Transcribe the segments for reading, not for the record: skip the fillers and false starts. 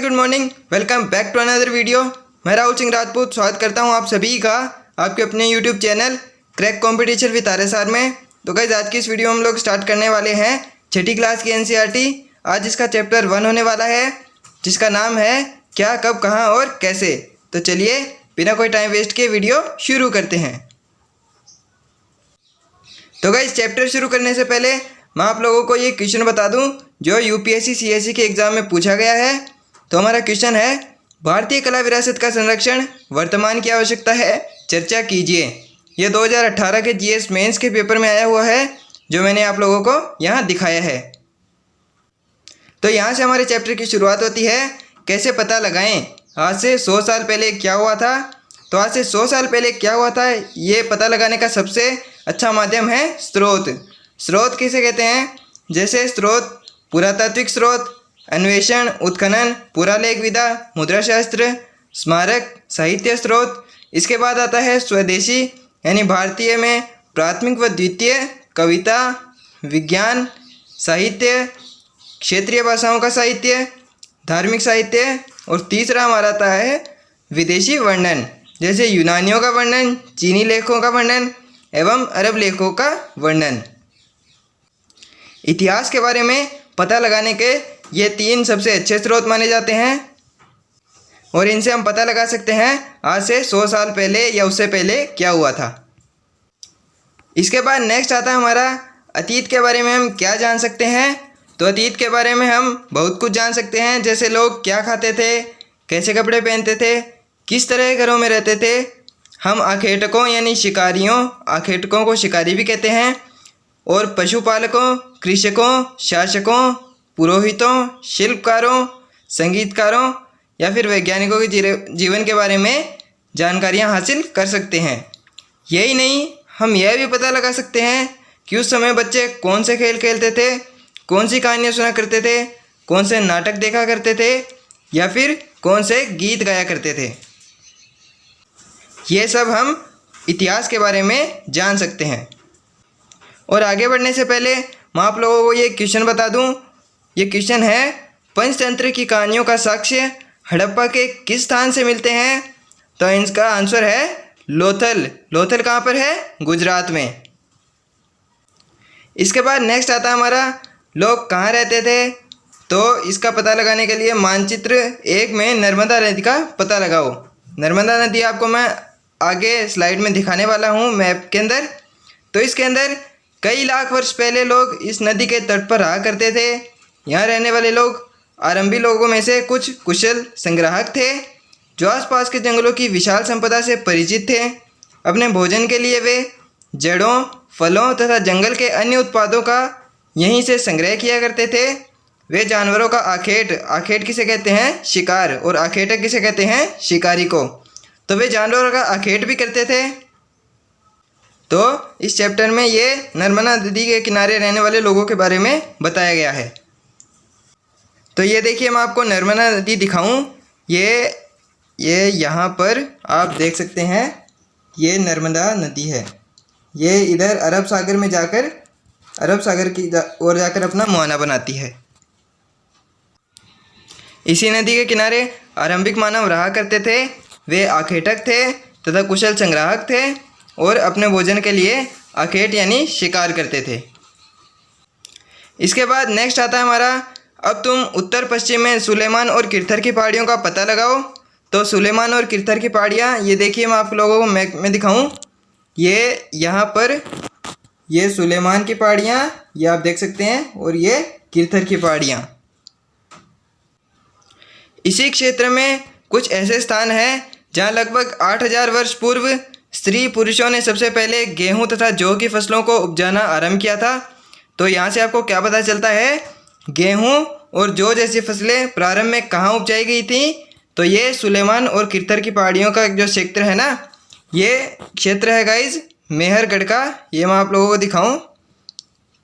Good morning, welcome back to another video. मैं राहुल सिंह राजपूत स्वागत करता हूं आप सभी का आपके अपने YouTube channel crack competition with RSR में। तो गाइस, आज की इस वीडियो में हम लोग स्टार्ट करने वाले हैं छठी क्लास की एनसीईआरटी। आज इसका चैप्टर 1 होने वाला है जिसका नाम है क्या, कब, कहाँ और कैसे। तो चलिए बिना कोई टाइम वेस्ट किए वीडियो शुरू करते हैं। तो गाइस, चैप्टर शुरू करने से पहले मैं आप लोगों को ये क्वेश्चन बता दूं जो यूपीएससी सीएससी के एग्ज़ाम में पूछा गया है। तो हमारा क्वेश्चन है, भारतीय कला विरासत का संरक्षण वर्तमान की आवश्यकता है, चर्चा कीजिए। ये 2018 के जीएस मेंस के पेपर में आया हुआ है जो मैंने आप लोगों को यहाँ दिखाया है। तो यहाँ से हमारे चैप्टर की शुरुआत होती है, कैसे पता लगाएं आज से 100 साल पहले क्या हुआ था। तो आज से 100 साल पहले क्या हुआ था ये पता लगाने का सबसे अच्छा माध्यम है स्रोत। स्रोत किसे कहते हैं? जैसे स्रोत पुरातात्विक स्रोत, अन्वेषण, उत्खनन, पुरालेख विधा, मुद्राशास्त्र, स्मारक, साहित्य स्रोत। इसके बाद आता है स्वदेशी यानी भारतीय में प्राथमिक व द्वितीय, कविता, विज्ञान, साहित्य, क्षेत्रीय भाषाओं का साहित्य, धार्मिक साहित्य। और तीसरा हमारा आता है विदेशी वर्णन, जैसे यूनानियों का वर्णन, चीनी लेखों का वर्णन एवं अरब लेखों का वर्णन। इतिहास के बारे में पता लगाने के ये 3 सबसे अच्छे स्रोत माने जाते हैं और इनसे हम पता लगा सकते हैं आज से 100 साल पहले या उससे पहले क्या हुआ था। इसके बाद नेक्स्ट आता है हमारा अतीत के बारे में हम क्या जान सकते हैं। तो अतीत के बारे में हम बहुत कुछ जान सकते हैं, जैसे लोग क्या खाते थे, कैसे कपड़े पहनते थे, किस तरह के घरों में रहते थे। हम आखेटकों यानी शिकारियों, आखेटकों को शिकारी भी कहते हैं, और पशुपालकों, कृषकों, शासकों, पुरोहितों, शिल्पकारों, संगीतकारों या फिर वैज्ञानिकों के जीवन के बारे में जानकारियां हासिल कर सकते हैं। यही नहीं, हम यह भी पता लगा सकते हैं कि उस समय बच्चे कौन से खेल खेलते थे, कौन सी कहानियाँ सुना करते थे, कौन से नाटक देखा करते थे या फिर कौन से गीत गाया करते थे। ये सब हम इतिहास के बारे में जान सकते हैं। और आगे बढ़ने से पहले मैं आप लोगों को ये क्वेश्चन बता दूं। ये क्वेश्चन है, पंचतंत्र की कहानियों का साक्ष्य हड़प्पा के किस स्थान से मिलते हैं? तो इसका आंसर है लोथल। लोथल कहाँ पर है? गुजरात में। इसके बाद नेक्स्ट आता है हमारा लोग कहाँ रहते थे। तो इसका पता लगाने के लिए मानचित्र 1 में नर्मदा नदी का पता लगाओ। नर्मदा नदी आपको मैं आगे स्लाइड में दिखाने वाला हूँ मैप के अंदर। तो इसके अंदर कई लाख वर्ष पहले लोग इस नदी के तट पर रहा करते थे। यहाँ रहने वाले लोग आरंभी लोगों में से कुछ कुशल संग्राहक थे जो आसपास के जंगलों की विशाल संपदा से परिचित थे। अपने भोजन के लिए वे जड़ों, फलों तथा जंगल के अन्य उत्पादों का यहीं से संग्रह किया करते थे। वे जानवरों का आखेट किसे कहते हैं? शिकार। और आखेटक किसे कहते हैं? शिकारी को। तो वे जानवरों का आखेट भी करते थे। तो इस चैप्टर में ये नर्मदा नदी के किनारे रहने वाले लोगों के बारे में बताया गया है। तो ये देखिए, मैं आपको नर्मदा नदी दिखाऊं। ये यहाँ पर आप देख सकते हैं, ये नर्मदा नदी है। ये इधर अरब सागर में जाकर अरब सागर की ओर जाकर अपना मुहाना बनाती है। इसी नदी के किनारे आरंभिक मानव रहा करते थे। वे आखेटक थे तथा कुशल संग्राहक थे और अपने भोजन के लिए आखेट यानी शिकार करते थे। इसके बाद नेक्स्ट आता है हमारा, अब तुम उत्तर पश्चिम में सुलेमान और किरथर की पहाड़ियों का पता लगाओ। तो सुलेमान और किरथर की पहाड़ियाँ, ये देखिए, मैं आप लोगों को मैप में दिखाऊं। ये यहाँ पर ये सुलेमान की पहाड़ियाँ, ये आप देख सकते हैं, और ये किरथर की पहाड़ियाँ। इसी क्षेत्र में कुछ ऐसे स्थान हैं जहाँ लगभग 8000 वर्ष पूर्व स्त्री पुरुषों ने सबसे पहले गेहूं तथा जौ की फसलों को उपजाना आरंभ किया था। तो यहाँ से आपको क्या पता चलता है? गेहूं और जौ जैसी फसलें प्रारंभ में कहाँ उपजाई गई थी? तो ये सुलेमान और किरथर की पहाड़ियों का जो क्षेत्र है ना, ये क्षेत्र है गाइज मेहरगढ़ का। ये मैं आप लोगों को दिखाऊं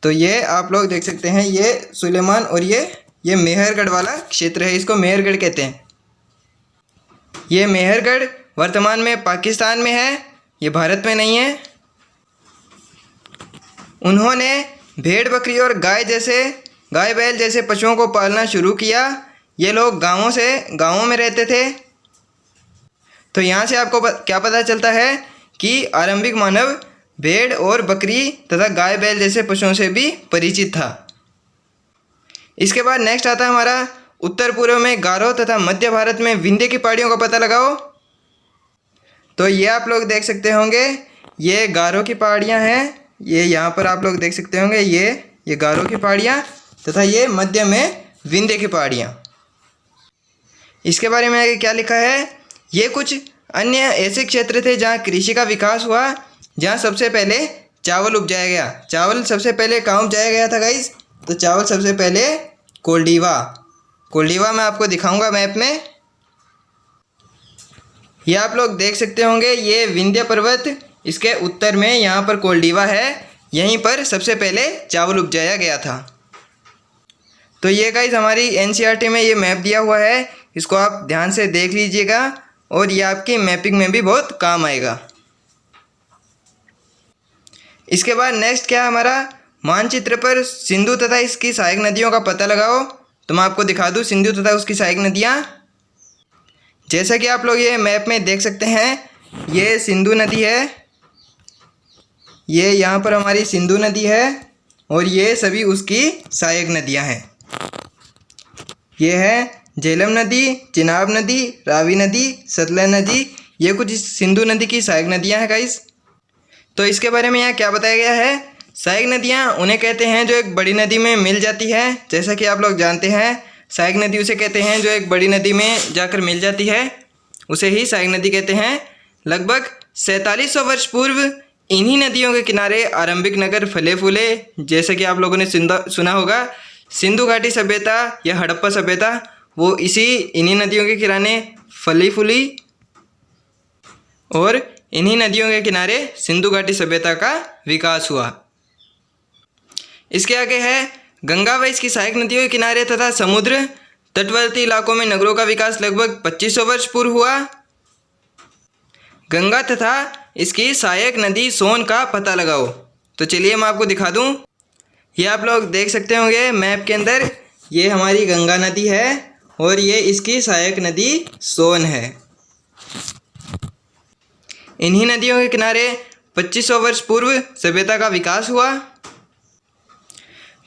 तो ये आप लोग देख सकते हैं, ये सुलेमान और ये मेहरगढ़ वाला क्षेत्र है, इसको मेहरगढ़ कहते हैं। ये मेहरगढ़ वर्तमान में पाकिस्तान में है, ये भारत में नहीं है। उन्होंने भेड़ बकरी और गाय बैल जैसे पशुओं को पालना शुरू किया। ये लोग गाँवों में रहते थे। तो यहाँ से आपको क्या पता चलता है कि आरंभिक मानव भेड़ और बकरी तथा गाय बैल जैसे पशुओं से भी परिचित था। इसके बाद नेक्स्ट आता है हमारा उत्तर पूर्व में गारो तथा मध्य भारत में विंध्य की पहाड़ियों का पता लगाओ। तो ये आप लोग देख सकते होंगे, ये गारो की पहाड़ियाँ हैं, ये यहाँ पर आप लोग देख सकते होंगे, ये गारो की पहाड़ियाँ तथा ये मध्य में विंध्य की पहाड़ियाँ। इसके बारे में आगे क्या लिखा है, ये कुछ अन्य ऐसे क्षेत्र थे जहाँ कृषि का विकास हुआ, जहाँ सबसे पहले चावल उपजाया गया। चावल सबसे पहले कहाँ उपजाया गया था गाइस? तो चावल सबसे पहले कोल्डीवा मैं आपको दिखाऊंगा मैप में। ये आप लोग देख सकते होंगे, ये विंध्य पर्वत, इसके उत्तर में यहाँ पर कोल्डीवा है, यहीं पर सबसे पहले चावल उपजाया गया था। तो ये गाइस हमारी एनसीईआरटी में ये मैप दिया हुआ है, इसको आप ध्यान से देख लीजिएगा और ये आपकी मैपिंग में भी बहुत काम आएगा। इसके बाद नेक्स्ट क्या है हमारा, मानचित्र पर सिंधु तथा इसकी सहायक नदियों का पता लगाओ। तो मैं आपको दिखा दूँ सिंधु तथा उसकी सहायक नदियाँ। जैसा कि आप लोग ये मैप में देख सकते हैं, ये सिंधु नदी है, ये यहाँ पर हमारी सिंधु नदी है और ये सभी उसकी सहायक नदियाँ हैं। ये है झेलम नदी, चिनाब नदी, रावी नदी, सतलज नदी, ये कुछ सिंधु नदी की सहायक नदियाँ हैं गाइस। तो इसके बारे में यहाँ क्या बताया गया है, सहायक नदियाँ उन्हें कहते हैं जो एक बड़ी नदी में मिल जाती है। जैसा कि आप लोग जानते हैं, सहायक नदी उसे कहते हैं जो एक बड़ी नदी में जाकर मिल जाती है, उसे ही सहायक नदी कहते हैं। लगभग 4700 वर्ष पूर्व इन्हीं नदियों के किनारे आरंभिक नगर फले फूले। जैसे कि आप लोगों ने सुना होगा सिंधु घाटी सभ्यता या हड़प्पा सभ्यता, वो इन्हीं नदियों के किनारे फली फूली और इन्हीं नदियों के किनारे सिंधु घाटी सभ्यता का विकास हुआ। इसके आगे है गंगा व इसकी सहायक नदियों के किनारे तथा समुद्र तटवर्ती इलाकों में नगरों का विकास लगभग 2500 वर्ष पूर्व हुआ। गंगा तथा इसकी सहायक नदी सोन का पता लगाओ। तो चलिए मैं आपको दिखा दूं, ये आप लोग देख सकते होंगे मैप के अंदर, ये हमारी गंगा नदी है और ये इसकी सहायक नदी सोन है। इन्हीं नदियों के किनारे 2500 वर्ष पूर्व सभ्यता का विकास हुआ।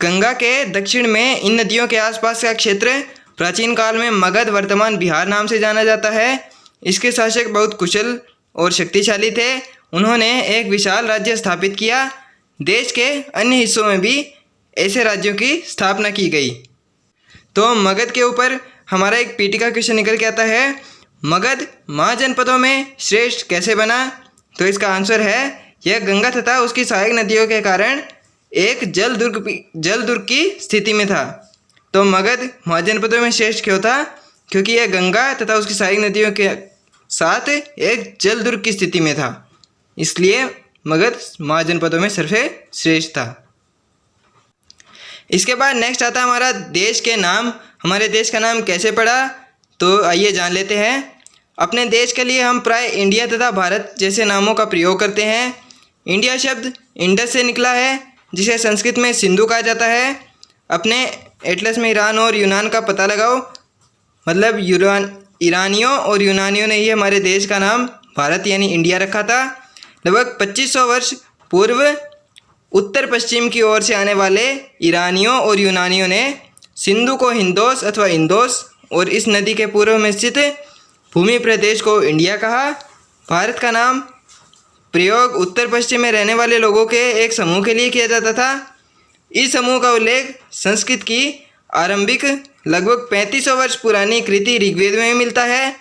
गंगा के दक्षिण में इन नदियों के आसपास का क्षेत्र प्राचीन काल में मगध वर्तमान बिहार नाम से जाना जाता है। इसके शासक बहुत कुशल और शक्तिशाली थे। उन्होंने एक विशाल राज्य स्थापित किया। देश के अन्य हिस्सों में भी ऐसे राज्यों की स्थापना की गई। तो मगध के ऊपर हमारा एक पीटी का क्वेश्चन निकल के आता है, मगध महाजनपदों में श्रेष्ठ कैसे बना? तो इसका आंसर है, यह गंगा तथा उसकी सहायक नदियों के कारण एक जल दुर्ग की स्थिति में था। तो मगध महाजनपदों में श्रेष्ठ क्यों था? क्योंकि यह गंगा तथा उसकी सहायक नदियों के साथ एक जल दुर्ग की स्थिति में था, इसलिए मगध महाजनपदों में सबसे श्रेष्ठ था। इसके बाद नेक्स्ट आता है हमारा देश के नाम। हमारे देश का नाम कैसे पड़ा? तो आइए जान लेते हैं। अपने देश के लिए हम प्राय इंडिया तथा भारत जैसे नामों का प्रयोग करते हैं। इंडिया शब्द इंडस से निकला है, जिसे संस्कृत में सिंधु कहा जाता है। अपने एटलस में ईरान और यूनान का पता लगाओ, मतलब ईरानियों और यूनानियों ने ही हमारे देश का नाम भारत यानी इंडिया रखा था। लगभग 2500 वर्ष पूर्व उत्तर पश्चिम की ओर से आने वाले ईरानियों और यूनानियों ने सिंधु को हिंदोस अथवा इंदोस और इस नदी के पूर्व में स्थित भूमि प्रदेश को इंडिया कहा। भारत का नाम प्रयोग उत्तर पश्चिम में रहने वाले लोगों के एक समूह के लिए किया जाता था। इस समूह का उल्लेख संस्कृत की आरंभिक लगभग 3500 वर्ष पुरानी कृति ऋग्वेद में मिलता है।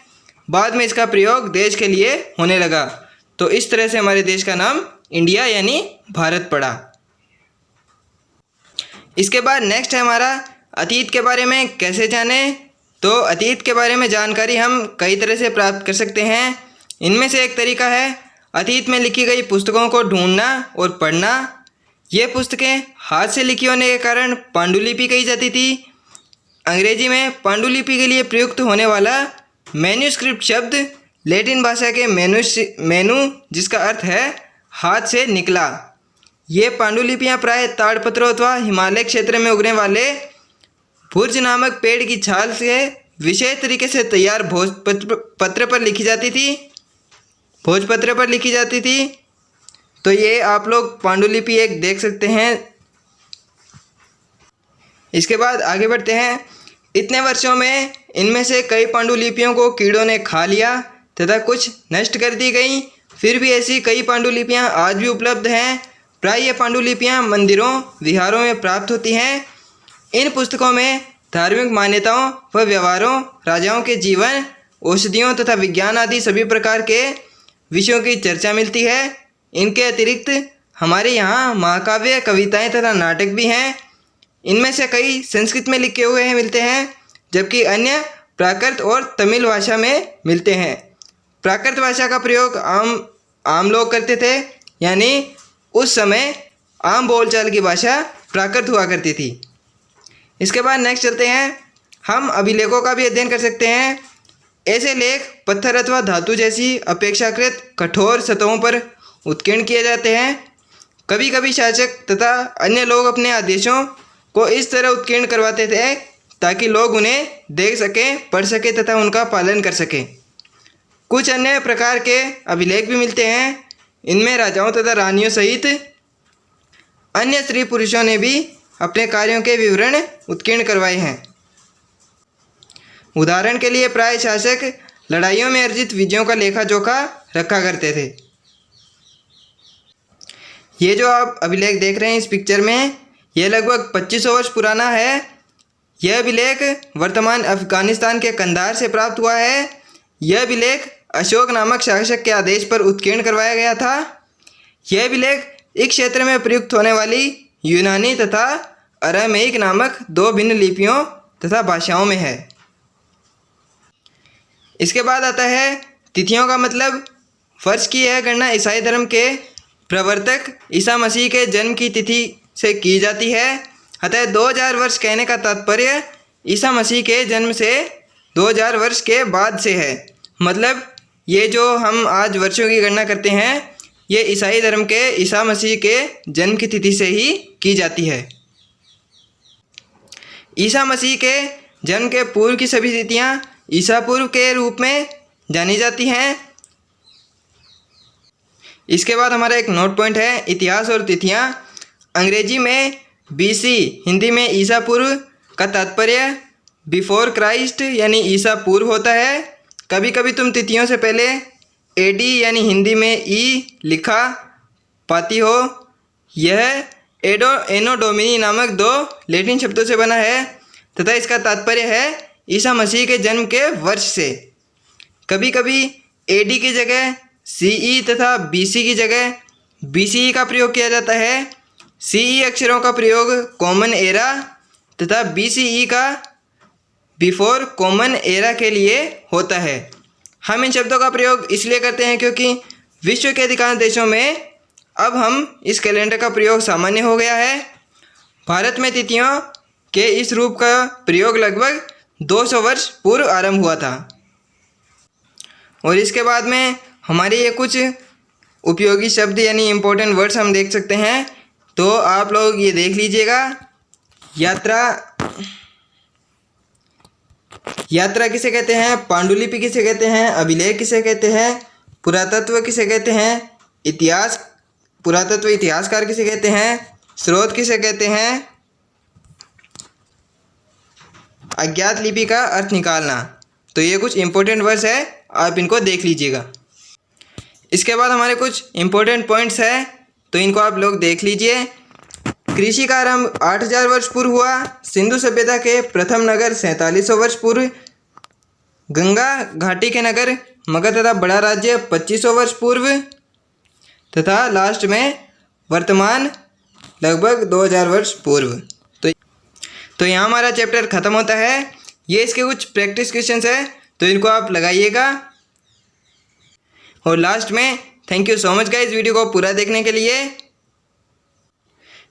बाद में इसका प्रयोग देश के लिए होने लगा। तो इस तरह से हमारे देश का नाम इंडिया यानी भारत पड़ा। इसके बाद नेक्स्ट है हमारा अतीत के बारे में कैसे जाने। तो अतीत के बारे में जानकारी हम कई तरह से प्राप्त कर सकते हैं। इनमें से एक तरीका है अतीत में लिखी गई पुस्तकों को ढूंढना और पढ़ना। ये पुस्तकें हाथ से लिखी होने के कारण पांडुलिपि कही जाती थी। अंग्रेजी में पांडुलिपि के लिए प्रयुक्त होने वाला मैन्यूस्क्रिप्ट शब्द लैटिन भाषा के मेनू जिसका अर्थ है हाथ से निकला। ये पांडुलिपियाँ प्राय ताड़पत्रों अथवा हिमालय क्षेत्र में उगने वाले भुर्ज नामक पेड़ की छाल से विशेष तरीके से तैयार भोजपत्र पर लिखी जाती थी, भोजपत्र पर लिखी जाती थी। तो ये आप लोग पांडुलिपि एक देख सकते हैं। इसके बाद आगे बढ़ते हैं। इतने वर्षों में इनमें से कई पांडुलिपियों को कीड़ों ने खा लिया तथा कुछ नष्ट कर दी गई। फिर भी ऐसी कई पांडुलिपियां आज भी उपलब्ध हैं। प्राय ये पांडुलिपियां मंदिरों विहारों में प्राप्त होती हैं। इन पुस्तकों में धार्मिक मान्यताओं व व्यवहारों, राजाओं के जीवन, औषधियों तथा विज्ञान आदि सभी प्रकार के विषयों की चर्चा मिलती है। इनके अतिरिक्त हमारे यहाँ महाकाव्य, कविताएं तथा नाटक भी हैं। इनमें से कई संस्कृत में लिखे हुए मिलते हैं, जबकि अन्य प्राकृत और तमिल भाषा में मिलते हैं। प्राकृत भाषा का प्रयोग आम लोग करते थे, यानी उस समय आम बोलचाल की भाषा प्राकृत हुआ करती थी। इसके बाद नेक्स्ट चलते हैं। हम अभिलेखों का भी अध्ययन कर सकते हैं। ऐसे लेख पत्थर अथवा धातु जैसी अपेक्षाकृत कठोर सतहों पर उत्कीर्ण किए जाते हैं। कभी कभी शासक तथा अन्य लोग अपने आदेशों को इस तरह उत्कीर्ण करवाते थे ताकि लोग उन्हें देख सकें, पढ़ सकें तथा उनका पालन कर सकें। कुछ अन्य प्रकार के अभिलेख भी मिलते हैं। इनमें राजाओं तथा रानियों सहित अन्य स्त्री पुरुषों ने भी अपने कार्यों के विवरण उत्कीर्ण करवाए हैं। उदाहरण के लिए प्राय शासक लड़ाइयों में अर्जित विजयों का लेखा जोखा रखा करते थे। ये जो आप अभिलेख देख रहे हैं इस पिक्चर में, यह लगभग 2500 वर्ष पुराना है। यह अभिलेख वर्तमान अफगानिस्तान के कंधार से प्राप्त हुआ है। यह अभिलेख अशोक नामक शासक के आदेश पर उत्कीर्ण करवाया गया था। यह अभिलेख इस क्षेत्र में प्रयुक्त होने वाली यूनानी तथा अरामेइक नामक दो भिन्न लिपियों तथा भाषाओं में है। इसके बाद आता है तिथियों का मतलब। वर्ष की यह गणना ईसाई धर्म के प्रवर्तक ईसा मसीह के जन्म की तिथि से की जाती है। अतः 2000 वर्ष कहने का तात्पर्य ईसा मसीह के जन्म से 2000 वर्ष के बाद से है। मतलब ये जो हम आज वर्षों की गणना करते हैं, ये ईसाई धर्म के ईसा मसीह के जन्म की तिथि से ही की जाती है। ईसा मसीह के जन्म के पूर्व की सभी तिथियां ईसा पूर्व के रूप में जानी जाती हैं। इसके बाद हमारा एक नोट पॉइंट है, इतिहास और तिथियां। अंग्रेजी में BC, हिंदी में ईसा पूर्व का तात्पर्य बिफोर क्राइस्ट यानी ईसा पूर्व होता है। कभी कभी तुम तिथियों से पहले AD यानी हिंदी में E लिखा पाती हो। यह एनो डोमिनी नामक दो लैटिन शब्दों से बना है तथा इसका तात्पर्य है ईसा मसीह के जन्म के वर्ष से। कभी कभी AD की जगह CE तथा BC की जगह BCE का प्रयोग किया जाता है। CE अक्षरों का प्रयोग कॉमन एरा तथा BCE का बिफोर कॉमन एरा के लिए होता है। हम इन शब्दों का प्रयोग इसलिए करते हैं क्योंकि विश्व के अधिकांश देशों में अब हम इस कैलेंडर का प्रयोग सामान्य हो गया है। भारत में तिथियों के इस रूप का प्रयोग लगभग 200 वर्ष पूर्व आरंभ हुआ था। और इसके बाद में हमारे ये कुछ उपयोगी शब्द यानी इम्पोर्टेंट वर्ड्स हम देख सकते हैं, तो आप लोग ये देख लीजिएगा। यात्रा किसे कहते हैं, पांडुलिपि किसे कहते हैं, अभिलेख किसे कहते हैं, पुरातत्व किसे कहते हैं, पुरातत्व इतिहासकार किसे कहते हैं, स्रोत किसे कहते हैं, अज्ञात लिपि का अर्थ निकालना। तो ये कुछ इम्पोर्टेंट वर्ड्स है, आप इनको देख लीजिएगा। इसके बाद हमारे कुछ इम्पोर्टेंट पॉइंट्स है, तो इनको आप लोग देख लीजिए। कृषि का आरंभ 8000 वर्ष पूर्व हुआ। सिंधु सभ्यता के प्रथम नगर 4700 वर्ष पूर्व। गंगा घाटी के नगर मगध तथा बड़ा राज्य 2500 वर्ष पूर्व। तथा लास्ट में वर्तमान लगभग 2000 वर्ष पूर्व। तो यहाँ हमारा चैप्टर ख़त्म होता है। ये इसके कुछ प्रैक्टिस क्वेश्चंस है, तो इनको आप लगाइएगा। और लास्ट में thank you so much guys video को पूरा देखने के लिए।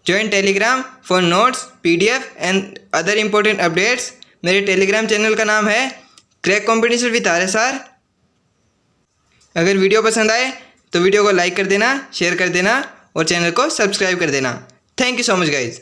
Join Telegram for notes, PDF and other important updates. मेरे टेलीग्राम चैनल का नाम है क्रैक कॉम्पिटिशन विद RSR। अगर वीडियो पसंद आए तो वीडियो को लाइक कर देना, शेयर कर देना और चैनल को सब्सक्राइब कर देना। Thank you so much guys.